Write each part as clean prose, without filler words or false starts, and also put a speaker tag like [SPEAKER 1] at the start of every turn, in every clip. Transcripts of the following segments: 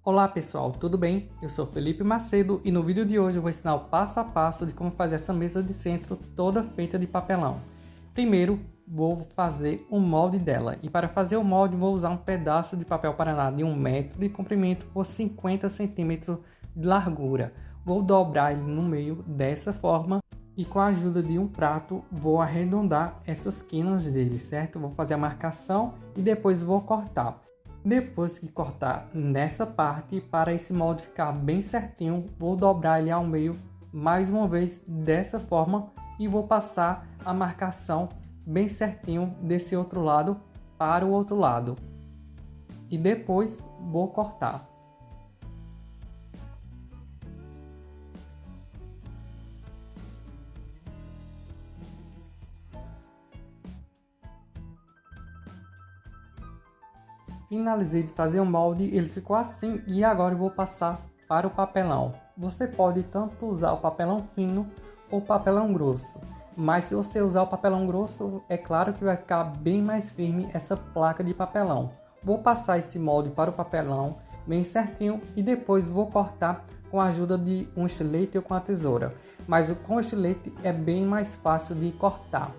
[SPEAKER 1] Olá pessoal, tudo bem? Eu sou Felipe Macedo e no vídeo de hoje eu vou ensinar o passo a passo de como fazer essa mesa de centro toda feita de papelão. Primeiro, vou fazer um molde dela e para fazer o molde vou usar um pedaço de papel paraná de 1 metro de comprimento por 50 centímetros de largura. Vou dobrar ele no meio dessa forma e com a ajuda de um prato vou arredondar essas quinas dele, certo? Vou fazer a marcação e depois vou cortar. Depois que cortar nessa parte, para esse molde ficar bem certinho, vou dobrar ele ao meio mais uma vez dessa forma e vou passar a marcação bem certinho desse outro lado para o outro lado. E depois vou cortar. Finalizei de fazer o molde, ele ficou assim e agora eu vou passar para o papelão. Você pode tanto usar o papelão fino ou papelão grosso, mas se você usar o papelão grosso, é claro que vai ficar bem mais firme essa placa de papelão. Vou passar esse molde para o papelão bem certinho e depois vou cortar com a ajuda de um estilete ou com a tesoura, mas com o estilete é bem mais fácil de cortar.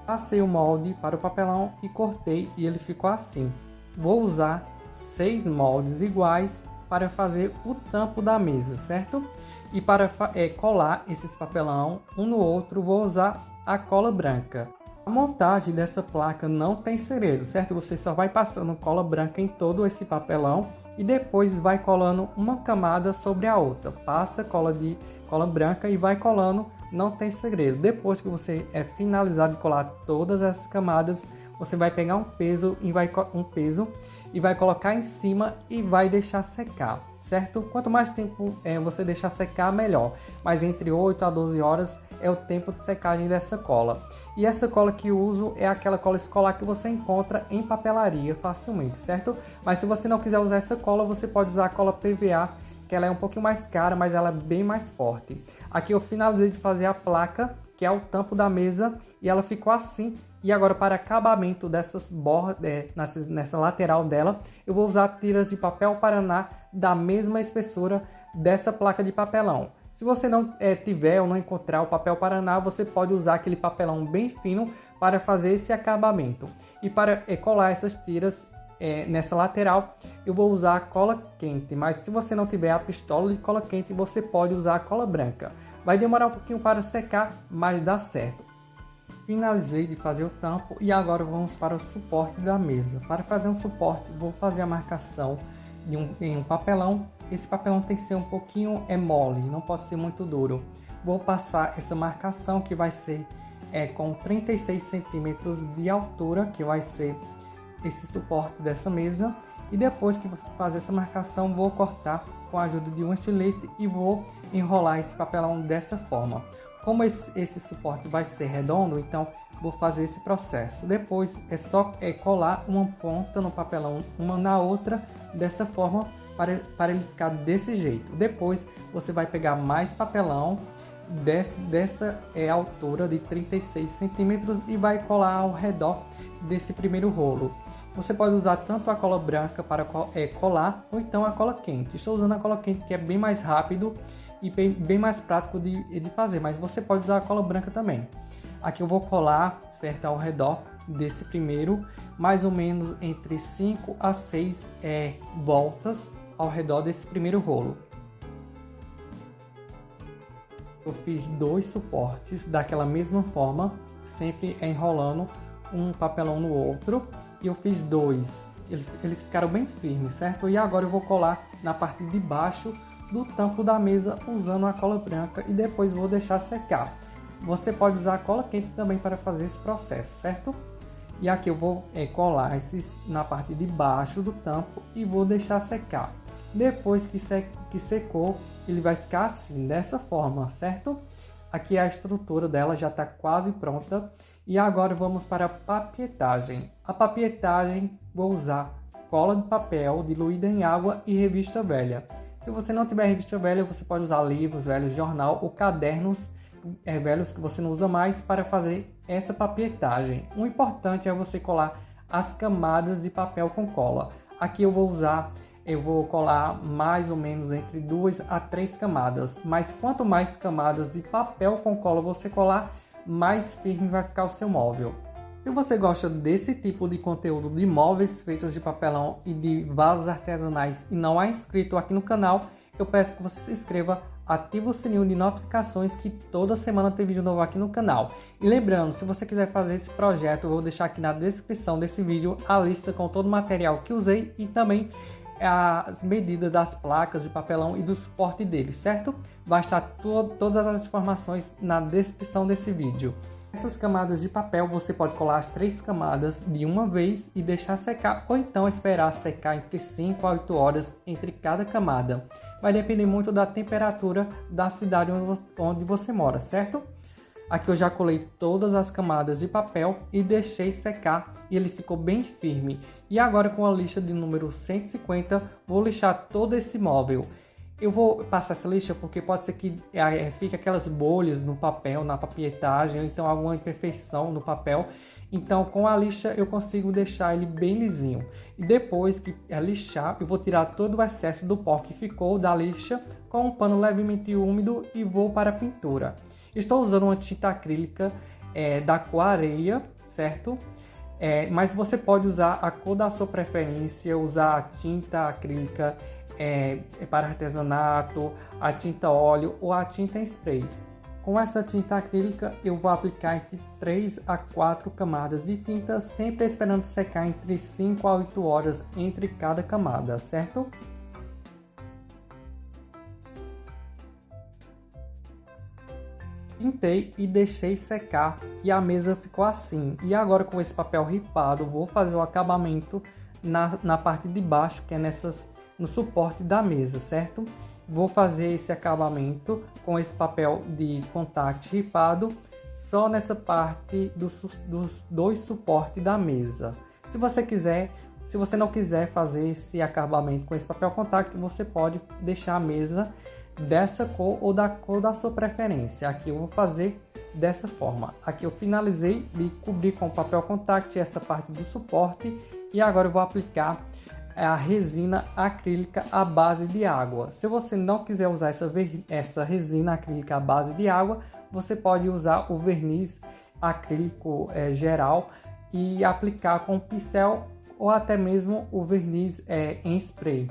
[SPEAKER 1] Passei o molde para o papelão e cortei e ele ficou assim. Vou usar 6 moldes iguais para fazer o tampo da mesa, certo? E para colar esses papelão um no outro, vou usar a cola branca. A montagem dessa placa não tem segredo, certo? Você só vai passando cola branca em todo esse papelão e depois vai colando uma camada sobre a outra. Passa cola branca e vai colando. Não tem segredo. Depois que você finalizar de colar todas essas camadas, você vai pegar um peso e vai colocar em cima e vai deixar secar, certo? Quanto mais tempo você deixar secar, melhor. Mas entre 8 a 12 horas é o tempo de secagem dessa cola. E essa cola que eu uso é aquela cola escolar que você encontra em papelaria facilmente, certo? Mas se você não quiser usar essa cola, você pode usar a cola PVA, que ela é um pouquinho mais cara, mas ela é bem mais forte. Aqui eu finalizei de fazer a placa, que é o tampo da mesa, e ela ficou assim. E agora para acabamento dessas bordas, nessa lateral dela, eu vou usar tiras de papel paraná da mesma espessura dessa placa de papelão. Se você não tiver ou não encontrar o papel paraná, você pode usar aquele papelão bem fino para fazer esse acabamento. E para colar essas tiras nessa lateral, eu vou usar a cola quente, mas se você não tiver a pistola de cola quente, você pode usar a cola branca. Vai demorar um pouquinho para secar, mas dá certo. Finalizei de fazer o tampo e agora vamos para o suporte da mesa. Para fazer um suporte, vou fazer a marcação em um papelão. Esse papelão tem que ser um pouquinho mole, não pode ser muito duro. Vou passar essa marcação que vai ser com 36 centímetros de altura, que vai ser esse suporte dessa mesa, e depois que fazer essa marcação vou cortar com a ajuda de um estilete e vou enrolar esse papelão dessa forma. Como esse suporte vai ser redondo, então vou fazer esse processo. Depois é só colar uma ponta no papelão uma na outra dessa forma para ele ficar desse jeito. Depois você vai pegar mais papelão dessa altura de 36 centímetros e vai colar ao redor desse primeiro rolo. Você pode usar tanto a cola branca para colar ou então a cola quente. Estou usando a cola quente que é bem mais rápido e bem mais prático de fazer, mas você pode usar a cola branca também. Aqui eu vou colar, certo, ao redor desse primeiro, mais ou menos entre 5 a 6 voltas ao redor desse primeiro rolo. Eu fiz 2 suportes daquela mesma forma, sempre enrolando um papelão no outro. E eu fiz 2, eles ficaram bem firmes, certo? E agora eu vou colar na parte de baixo do tampo da mesa usando a cola branca e depois vou deixar secar. Você pode usar a cola quente também para fazer esse processo, certo? E aqui eu vou colar esses na parte de baixo do tampo e vou deixar secar. Depois que secou, ele vai ficar assim, dessa forma, certo? Aqui a estrutura dela já está quase pronta. E agora vamos para a papietagem. A papietagem vou usar cola de papel diluída em água e revista velha. Se você não tiver revista velha, você pode usar livros velhos, jornal ou cadernos velhos que você não usa mais para fazer essa papietagem. O importante é você colar as camadas de papel com cola. Aqui eu vou colar mais ou menos entre 2 a 3 camadas, mas quanto mais camadas de papel com cola você colar, mais firme vai ficar o seu móvel. Se você gosta desse tipo de conteúdo de móveis feitos de papelão e de vasos artesanais e não é inscrito aqui no canal, eu peço que você se inscreva, ative o sininho de notificações que toda semana tem vídeo novo aqui no canal. E lembrando, se você quiser fazer esse projeto, eu vou deixar aqui na descrição desse vídeo a lista com todo o material que usei e também as medidas das placas de papelão e do suporte dele, certo? Vai estar todas as informações na descrição desse vídeo. Essas camadas de papel você pode colar as 3 camadas de uma vez e deixar secar, ou então esperar secar entre 5 a 8 horas entre cada camada. Vai depender muito da temperatura da cidade onde você mora, certo? Aqui eu já colei todas as camadas de papel e deixei secar e ele ficou bem firme. E agora com a lixa de número 150, vou lixar todo esse móvel. Eu vou passar essa lixa porque pode ser que fique aquelas bolhas no papel, na papietagem, ou então alguma imperfeição no papel. Então com a lixa eu consigo deixar ele bem lisinho. E depois que lixar, eu vou tirar todo o excesso do pó que ficou da lixa com um pano levemente úmido e vou para a pintura. Estou usando uma tinta acrílica da cor areia, certo? Mas você pode usar a cor da sua preferência, usar a tinta acrílica para artesanato, a tinta óleo ou a tinta em spray. Com essa tinta acrílica eu vou aplicar entre 3 a 4 camadas de tinta, sempre esperando secar entre 5 a 8 horas entre cada camada, certo? Pintei e deixei secar e a mesa ficou assim. E agora com esse papel ripado vou fazer o acabamento na parte de baixo, que é no suporte da mesa, certo? Vou fazer esse acabamento com esse papel de contact ripado só nessa parte dos dois suportes da mesa. Se você não quiser fazer esse acabamento com esse papel contact, você pode deixar a mesa dessa cor ou da cor da sua preferência. Aqui eu vou fazer dessa forma. Aqui eu finalizei de cobrir com papel contact essa parte do suporte e agora eu vou aplicar a resina acrílica à base de água. Se você não quiser usar essa resina acrílica à base de água, você pode usar o verniz acrílico geral e aplicar com pincel ou até mesmo o verniz em spray.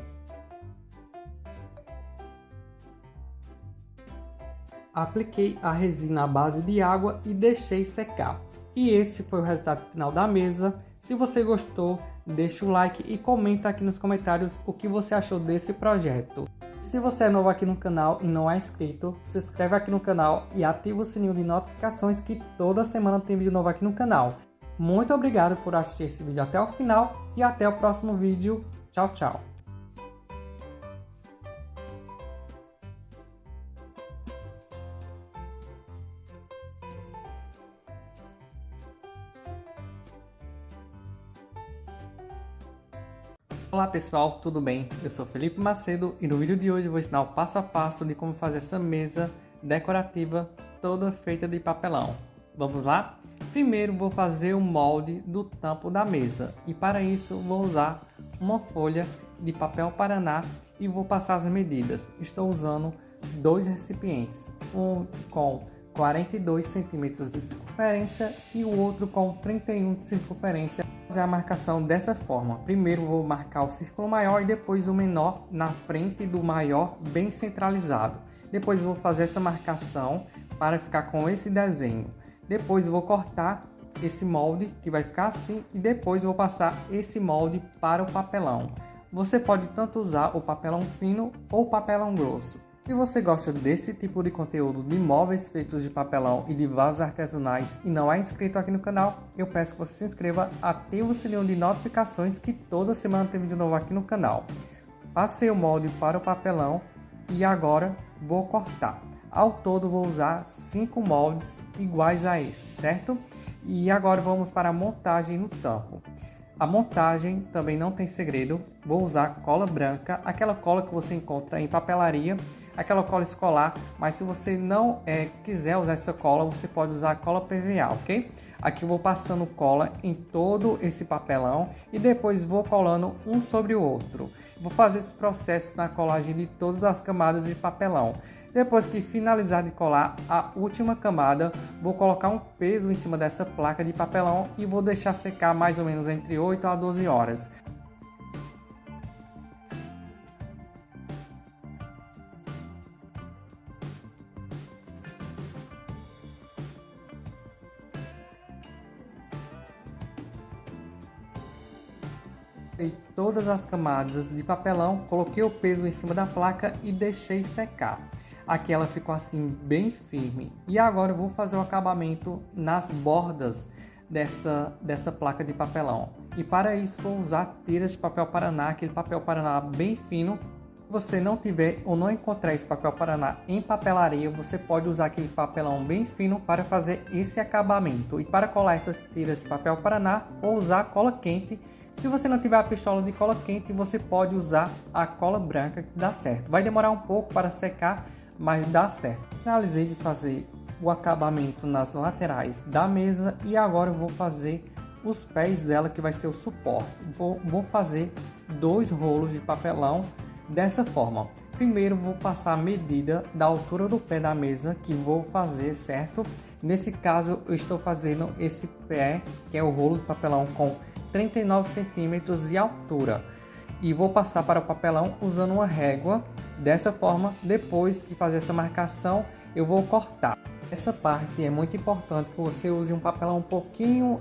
[SPEAKER 1] Apliquei a resina à base de água e deixei secar. E esse foi o resultado final da mesa. Se você gostou, deixa o like e comenta aqui nos comentários o que você achou desse projeto. Se você é novo aqui no canal e não é inscrito, se inscreve aqui no canal e ativa o sininho de notificações que toda semana tem vídeo novo aqui no canal. Muito obrigado por assistir esse vídeo até o final e até o próximo vídeo. Tchau, tchau! Olá pessoal, tudo bem? Eu sou Felipe Macedo e no vídeo de hoje eu vou ensinar o passo a passo de como fazer essa mesa decorativa toda feita de papelão. Vamos lá? Primeiro vou fazer o molde do tampo da mesa e para isso vou usar uma folha de papel paraná e vou passar as medidas. Estou usando 2 recipientes, um com 42 centímetros de circunferência e o outro com 31 de circunferência. Vou fazer a marcação dessa forma. Primeiro vou marcar o círculo maior e depois o menor na frente do maior, bem centralizado. Depois vou fazer essa marcação para ficar com esse desenho. Depois vou cortar esse molde que vai ficar assim e depois vou passar esse molde para o papelão. Você pode tanto usar o papelão fino ou papelão grosso. Se você gosta desse tipo de conteúdo de móveis feitos de papelão e de vasos artesanais e não é inscrito aqui no canal, eu peço que você se inscreva, ative o sininho de notificações que toda semana tem vídeo novo aqui no canal. Passei o molde para o papelão e agora vou cortar. Ao todo vou usar 5 moldes iguais a esse, certo? E agora vamos para a montagem no tampo. A montagem também não tem segredo, vou usar cola branca, aquela cola que você encontra em papelaria. aquela cola escolar, mas se você não quiser usar essa cola, você pode usar a cola PVA, ok? Aqui eu vou passando cola em todo esse papelão e depois vou colando um sobre o outro. Vou fazer esse processo na colagem de todas as camadas de papelão. Depois que finalizar de colar a última camada, vou colocar um peso em cima dessa placa de papelão e vou deixar secar mais ou menos entre 8 a 12 horas. Todas as camadas de papelão, coloquei o peso em cima da placa e deixei secar. Aqui ela ficou assim bem firme. E agora eu vou fazer o acabamento nas bordas dessa placa de papelão. E para isso vou usar tiras de papel Paraná, aquele papel Paraná bem fino. Se você não tiver ou não encontrar esse papel Paraná em papelaria, você pode usar aquele papelão bem fino para fazer esse acabamento. E para colar essas tiras de papel Paraná, vou usar cola quente. Se você não tiver a pistola de cola quente, você pode usar a cola branca, que dá certo. Vai demorar um pouco para secar, mas dá certo. Finalizei de fazer o acabamento nas laterais da mesa e agora eu vou fazer os pés dela, que vai ser o suporte. Vou fazer 2 rolos de papelão dessa forma. Primeiro vou passar a medida da altura do pé da mesa que vou fazer, certo? Nesse caso eu estou fazendo esse pé, que é o rolo de papelão com 39 centímetros de altura, e vou passar para o papelão usando uma régua. Dessa forma, depois que fazer essa marcação, eu vou cortar. Essa parte é muito importante que você use um papelão um pouquinho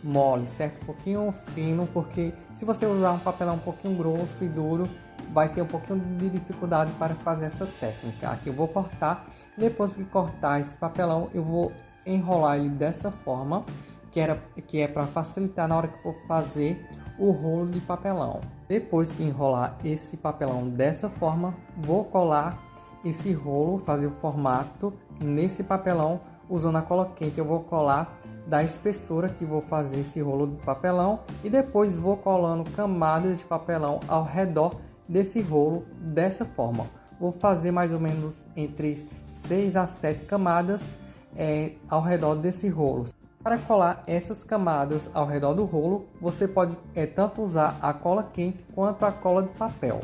[SPEAKER 1] mole, certo? Um pouquinho fino, porque se você usar um papelão um pouquinho grosso e duro, vai ter um pouquinho de dificuldade para fazer essa técnica. Aqui eu vou cortar. Depois que cortar esse papelão, eu vou enrolar ele dessa forma, que é para facilitar na hora que for fazer o rolo de papelão. Depois que enrolar esse papelão dessa forma, vou colar esse rolo, fazer o formato nesse papelão usando a cola quente. Eu vou colar da espessura que vou fazer esse rolo de papelão e depois vou colando camadas de papelão ao redor desse rolo dessa forma. Vou fazer mais ou menos entre 6 a 7 camadas ao redor desse rolo. Para colar essas camadas ao redor do rolo, você pode tanto usar a cola quente quanto a cola de papel.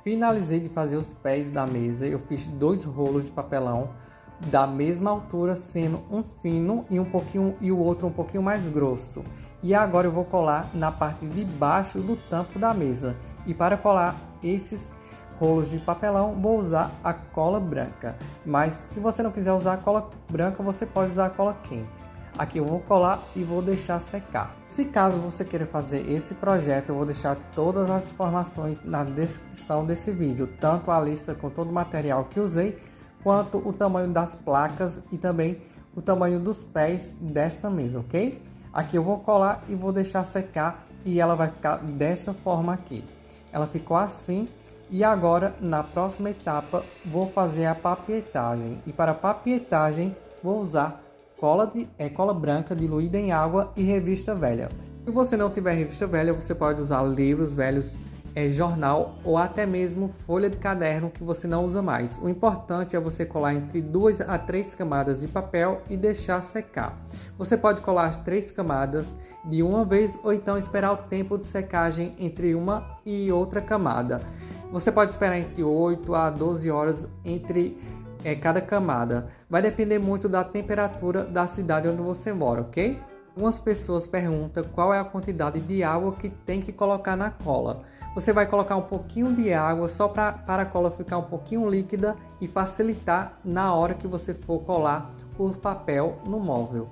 [SPEAKER 1] Finalizei de fazer os pés da mesa. Eu fiz 2 rolos de papelão da mesma altura, sendo um fino e o outro um pouquinho mais grosso. E agora eu vou colar na parte de baixo do tampo da mesa. E para colar esses rolos de papelão, vou usar a cola branca. Mas se você não quiser usar a cola branca, você pode usar a cola quente. Aqui eu vou colar e vou deixar secar. Se caso você queira fazer esse projeto, eu vou deixar todas as informações na descrição desse vídeo. Tanto a lista com todo o material que usei, quanto o tamanho das placas e também o tamanho dos pés dessa mesa, ok? Aqui eu vou colar e vou deixar secar e ela vai ficar dessa forma aqui. Ela ficou assim e agora na próxima etapa vou fazer a papietagem. E para a papietagem vou usar cola branca diluída em água e revista velha. Se você não tiver revista velha, você pode usar livros velhos, jornal ou até mesmo folha de caderno que você não usa mais. O importante é você colar entre 2 a 3 camadas de papel e deixar secar. Você pode colar as 3 camadas de uma vez ou então esperar o tempo de secagem entre uma e outra camada. Você pode esperar entre 8 a 12 horas entre cada camada. Vai depender muito da temperatura da cidade onde você mora, ok? Algumas pessoas perguntam qual é a quantidade de água que tem que colocar na cola. Você vai colocar um pouquinho de água só para a cola ficar um pouquinho líquida e facilitar na hora que você for colar o papel no móvel.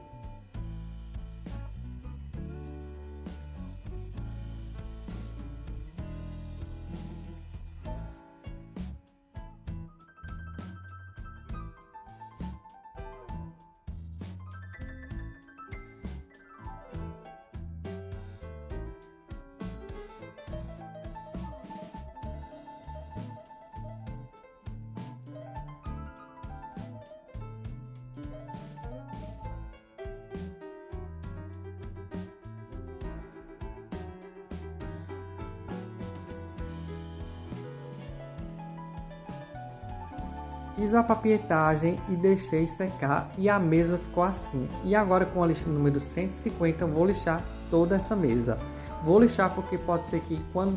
[SPEAKER 1] Fiz a papietagem e deixei secar e a mesa ficou assim. E agora com a lixa número 150 eu vou lixar toda essa mesa. Vou lixar porque pode ser que quando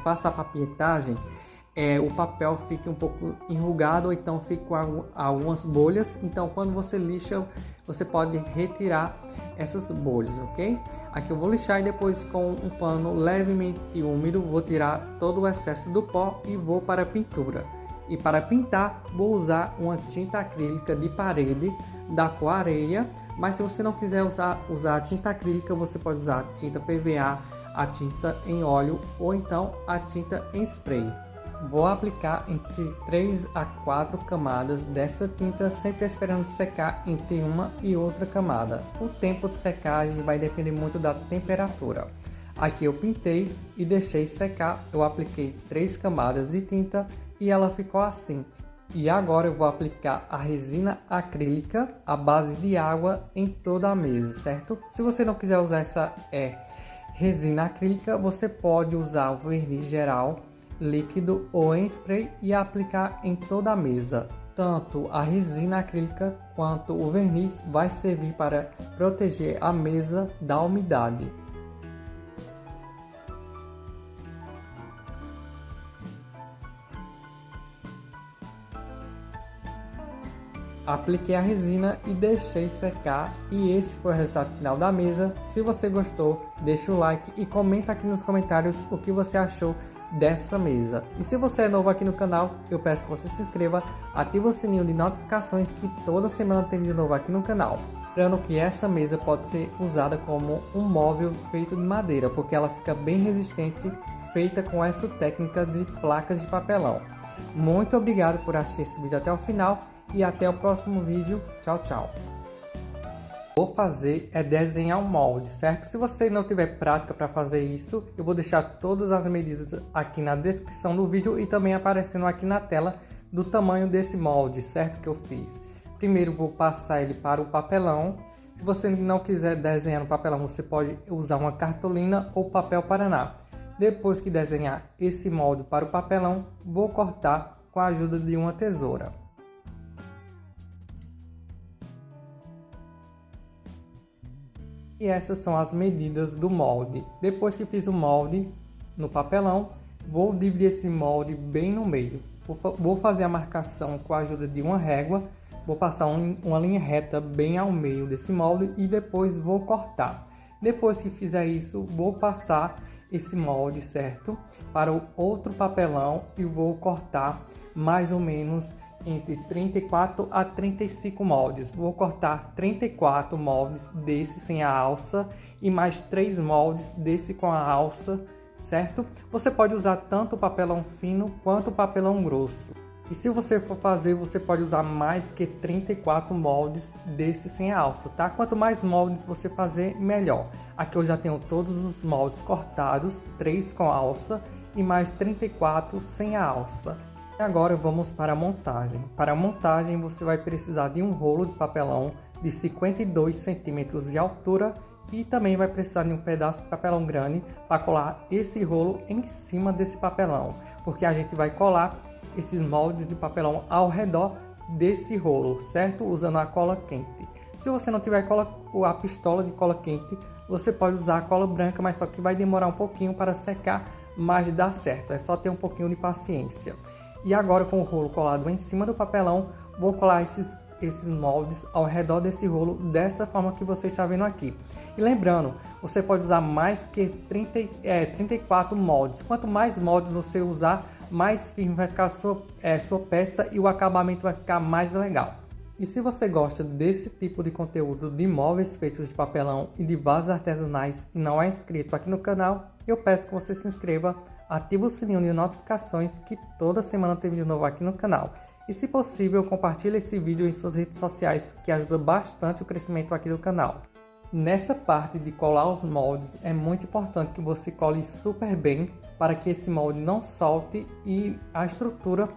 [SPEAKER 1] faça a papietagem o papel fique um pouco enrugado ou então fique com algumas bolhas. Então quando você lixa você pode retirar essas bolhas, ok? Aqui eu vou lixar e depois com um pano levemente úmido vou tirar todo o excesso do pó e vou para a pintura. E para pintar vou usar uma tinta acrílica de parede da cor areia, mas se você não quiser usar a tinta acrílica você pode usar a tinta PVA, a tinta em óleo ou então a tinta em spray. Vou aplicar entre 3 a 4 camadas dessa tinta, sempre esperando secar entre uma e outra camada. O tempo de secagem vai depender muito da temperatura. Aqui eu pintei e deixei secar, eu apliquei 3 camadas de tinta e ela ficou assim. E agora eu vou aplicar a resina acrílica à base de água em toda a mesa, certo? Se você não quiser usar essa resina acrílica, você pode usar o verniz geral líquido ou em spray e aplicar em toda a mesa. Tanto a resina acrílica quanto o verniz vai servir para proteger a mesa da umidade. Apliquei a resina e deixei secar e esse foi o resultado final da mesa. Se você gostou, deixa o like e comenta aqui nos comentários o que você achou dessa mesa. E se você é novo aqui no canal, eu peço que você se inscreva, ative o sininho de notificações que toda semana tem vídeo novo aqui no canal. Lembrando que essa mesa pode ser usada como um móvel feito de madeira, porque ela fica bem resistente, feita com essa técnica de placas de papelão. Muito obrigado por assistir esse vídeo até o final e até o próximo vídeo. Tchau, tchau. Vou fazer desenhar um molde, certo? Se você não tiver prática para fazer isso, eu vou deixar todas as medidas aqui na descrição do vídeo e também aparecendo aqui na tela do tamanho desse molde, certo? Que eu fiz. Primeiro vou passar ele para o papelão. Se você não quiser desenhar no papelão, você pode usar uma cartolina ou papel paraná. Depois que desenhar esse molde para o papelão, vou cortar com a ajuda de uma tesoura. E essas são as medidas do molde. Depois que fiz o molde no papelão, vou dividir esse molde bem no meio. Vou fazer a marcação com a ajuda de uma régua. Vou passar uma linha reta bem ao meio desse molde e depois vou cortar. Depois que fizer isso, vou passar esse molde, certo? Para o outro papelão e vou cortar mais ou menos entre 34 a 35 moldes. Vou cortar 34 moldes desse sem a alça e mais 3 moldes desse com a alça, certo? Você pode usar tanto o papelão fino quanto o papelão grosso. E se você for fazer, você pode usar mais que 34 moldes desse sem a alça, tá? Quanto mais moldes você fazer, melhor. Aqui eu já tenho todos os moldes cortados, 3 com alça e mais 34 sem a alça. E agora vamos para a montagem. Para a montagem você vai precisar de um rolo de papelão de 52 centímetros de altura e também vai precisar de um pedaço de papelão grande para colar esse rolo em cima desse papelão, porque a gente vai colar esses moldes de papelão ao redor desse rolo, certo? Usando a cola quente. Se você não tiver a pistola de cola quente, você pode usar a cola branca, mas só que vai demorar um pouquinho para secar, mas dá certo, é só ter um pouquinho de paciência. E agora com o rolo colado em cima do papelão, vou colar esses moldes ao redor desse rolo, dessa forma que você está vendo aqui. E lembrando, você pode usar mais que 34 moldes. Quanto mais moldes você usar, mais firme vai ficar a sua peça e o acabamento vai ficar mais legal. E se você gosta desse tipo de conteúdo de móveis feitos de papelão e de vasos artesanais e não é inscrito aqui no canal, eu peço que você se inscreva, ative o sininho de notificações que toda semana tem vídeo novo aqui no canal. E se possível, compartilhe esse vídeo em suas redes sociais, que ajuda bastante o crescimento aqui do canal. Nessa parte de colar os moldes, é muito importante que você cole super bem para que esse molde não solte e a estrutura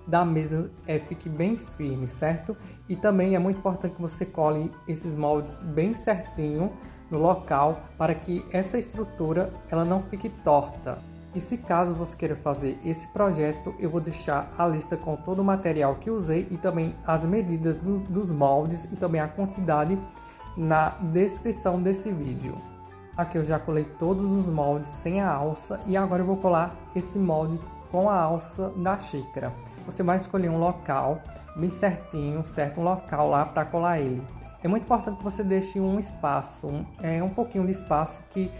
[SPEAKER 1] da mesa fique bem firme, certo? E também é muito importante que você cole esses moldes bem certinho no local para que essa estrutura ela não fique torta. E se caso você queira fazer esse projeto, eu vou deixar a lista com todo o material que usei e também as medidas dos moldes e também a quantidade na descrição desse vídeo. Aqui eu já colei todos os moldes sem a alça e agora eu vou colar esse molde com a alça da xícara. Você vai escolher um local bem certinho, um local lá para colar ele. É muito importante que você deixe um espaço, um pouquinho de espaço que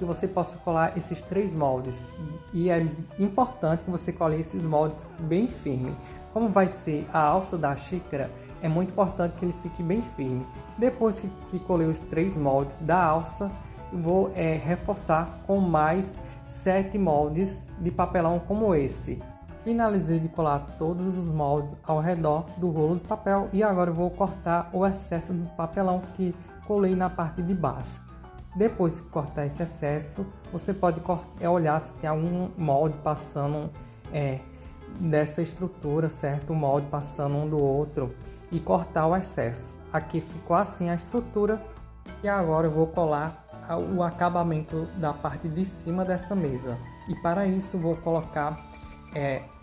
[SPEAKER 1] você possa colar esses 3 moldes. E é importante que você cole esses moldes bem firme. Como vai ser a alça da xícara, é muito importante que ele fique bem firme. Depois que colei os 3 moldes da alça, eu vou reforçar com mais 7 moldes de papelão como esse. Finalizei de colar todos os moldes ao redor do rolo de papel e agora eu vou cortar o excesso do papelão que colei na parte de baixo. Depois de cortar esse excesso, você pode olhar se tem algum molde passando dessa estrutura, certo? O molde passando um do outro e cortar o excesso. Aqui ficou assim a estrutura e agora eu vou colar o acabamento da parte de cima dessa mesa. E para isso vou colocar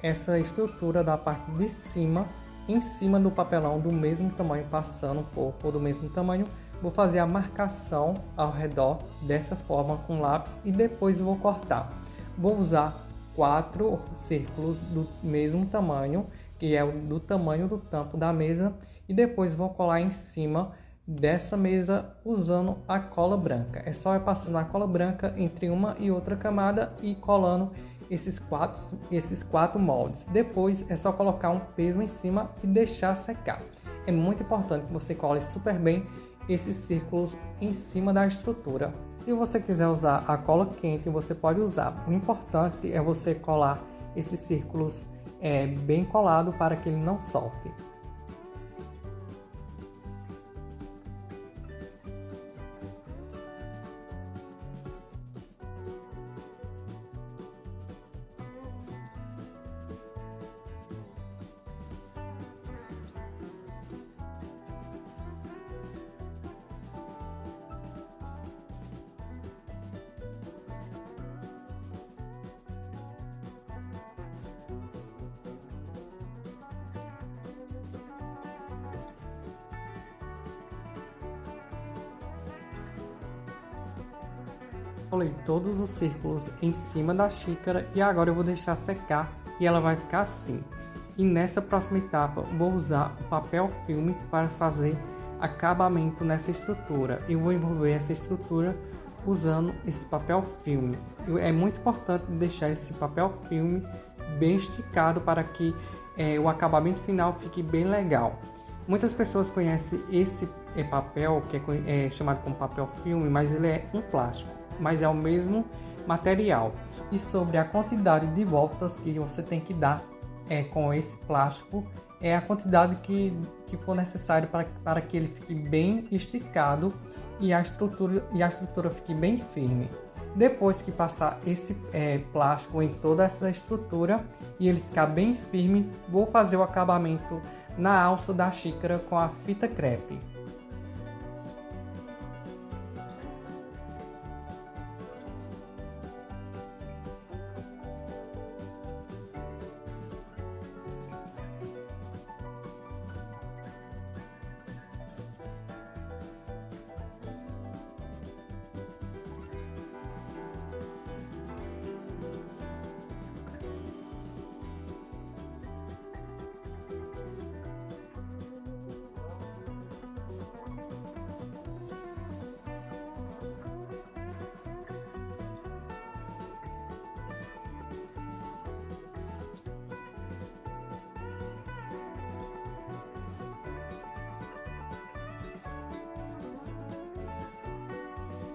[SPEAKER 1] essa estrutura da parte de cima em cima do papelão do mesmo tamanho, passando um pouco do mesmo tamanho. Vou fazer a marcação ao redor dessa forma com lápis e depois vou cortar. Vou usar 4 círculos do mesmo tamanho, que é do tamanho do tampo da mesa, e depois vou colar em cima dessa mesa usando a cola branca. É só ir passando a cola branca entre uma e outra camada e colando esses quatro moldes. Depois é só colocar um peso em cima e deixar secar. É muito importante que você cole super bem esses círculos em cima da estrutura. Se você quiser usar a cola quente, você pode usar. O importante é você colar esses círculos bem colado para que ele não solte. Colei todos os círculos em cima da xícara e agora eu vou deixar secar e ela vai ficar assim. E nessa próxima etapa vou usar o papel filme para fazer acabamento nessa estrutura. Eu vou envolver essa estrutura usando esse papel filme. É muito importante deixar esse papel filme bem esticado para que o acabamento final fique bem legal. Muitas pessoas conhecem esse papel que é chamado como papel filme, mas ele é um plástico, mas é o mesmo material. E sobre a quantidade de voltas que você tem que dar com esse plástico, é a quantidade que for necessário para que ele fique bem esticado e a estrutura fique bem firme. Depois que passar esse plástico em toda essa estrutura e ele ficar bem firme, vou fazer o acabamento na alça da xícara com a fita crepe.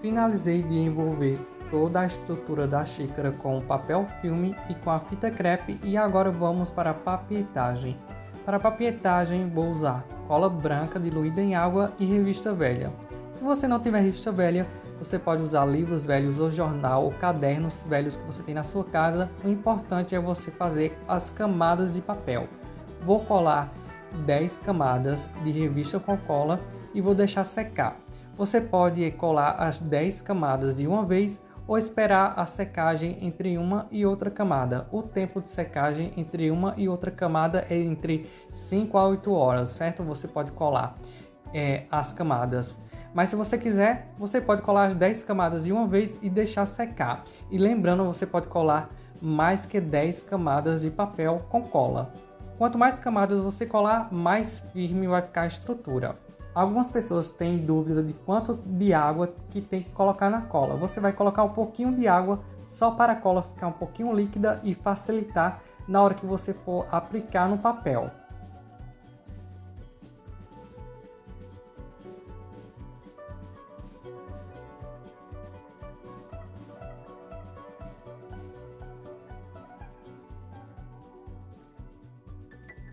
[SPEAKER 1] Finalizei de envolver toda a estrutura da xícara com o papel filme e com a fita crepe e agora vamos para a papietagem. Para a papietagem vou usar cola branca diluída em água e revista velha. Se você não tiver revista velha, você pode usar livros velhos ou jornal ou cadernos velhos que você tem na sua casa. O importante é você fazer as camadas de papel. Vou colar 10 camadas de revista com cola e vou deixar secar. Você pode colar as 10 camadas de uma vez ou esperar a secagem entre uma e outra camada. O tempo de secagem entre uma e outra camada é entre 5 a 8 horas, certo? Você pode colar as camadas. Mas se você quiser, você pode colar as 10 camadas de uma vez e deixar secar. E lembrando, você pode colar mais que 10 camadas de papel com cola. Quanto mais camadas você colar, mais firme vai ficar a estrutura. Algumas pessoas têm dúvida de quanto de água que tem que colocar na cola. Você vai colocar um pouquinho de água só para a cola ficar um pouquinho líquida e facilitar na hora que você for aplicar no papel.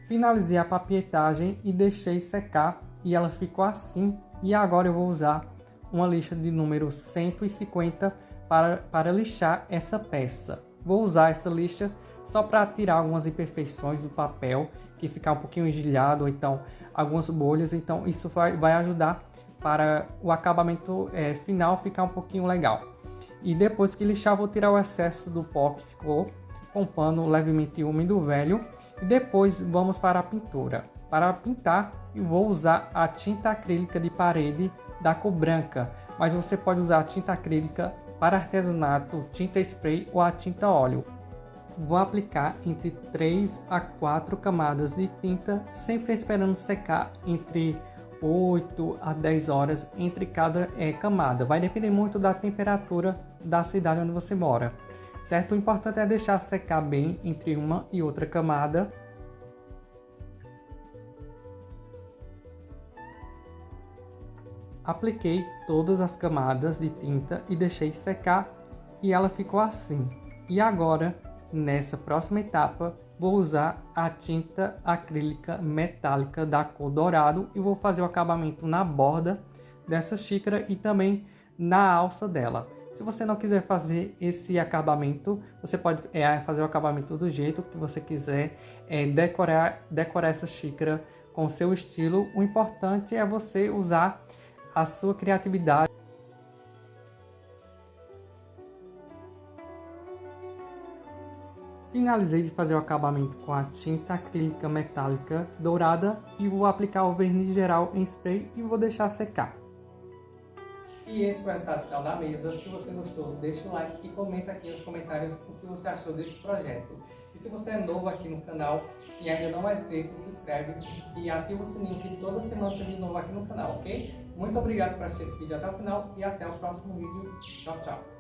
[SPEAKER 1] Finalizei a papietagem e deixei secar e ela ficou assim. E agora eu vou usar uma lixa de número 150 para lixar essa peça. Vou usar essa lixa só para tirar algumas imperfeições do papel, que ficar um pouquinho engelhado, ou então algumas bolhas. Então isso vai ajudar para o acabamento final ficar um pouquinho legal. E depois que lixar, vou tirar o excesso do pó que ficou com pano levemente úmido velho. E depois vamos para a pintura. Para pintar, eu vou usar a tinta acrílica de parede da cor branca, mas você pode usar a tinta acrílica para artesanato, tinta spray ou a tinta óleo. Vou aplicar entre 3 a 4 camadas de tinta, sempre esperando secar entre 8 a 10 horas entre cada camada. Vai depender muito da temperatura da cidade onde você mora. Certo? O importante é deixar secar bem entre uma e outra camada. Apliquei todas as camadas de tinta e deixei secar e ela ficou assim. E agora, nessa próxima etapa, vou usar a tinta acrílica metálica da cor dourado e vou fazer o acabamento na borda dessa xícara e também na alça dela. Se você não quiser fazer esse acabamento, você pode fazer o acabamento do jeito que você quiser, decorar essa xícara com o seu estilo. O importante é você usar a sua criatividade. Finalizei de fazer o acabamento com a tinta acrílica metálica dourada e vou aplicar o verniz geral em spray e vou deixar secar. E esse foi o resultado final da mesa. Se você gostou, deixa o like e comenta aqui nos comentários o que você achou desse projeto. E se você é novo aqui no canal e ainda não é inscrito, se inscreve e ativa o sininho que toda semana tem vídeo novo aqui no canal, ok? Muito obrigado por assistir esse vídeo até o final e até o próximo vídeo. Tchau, tchau!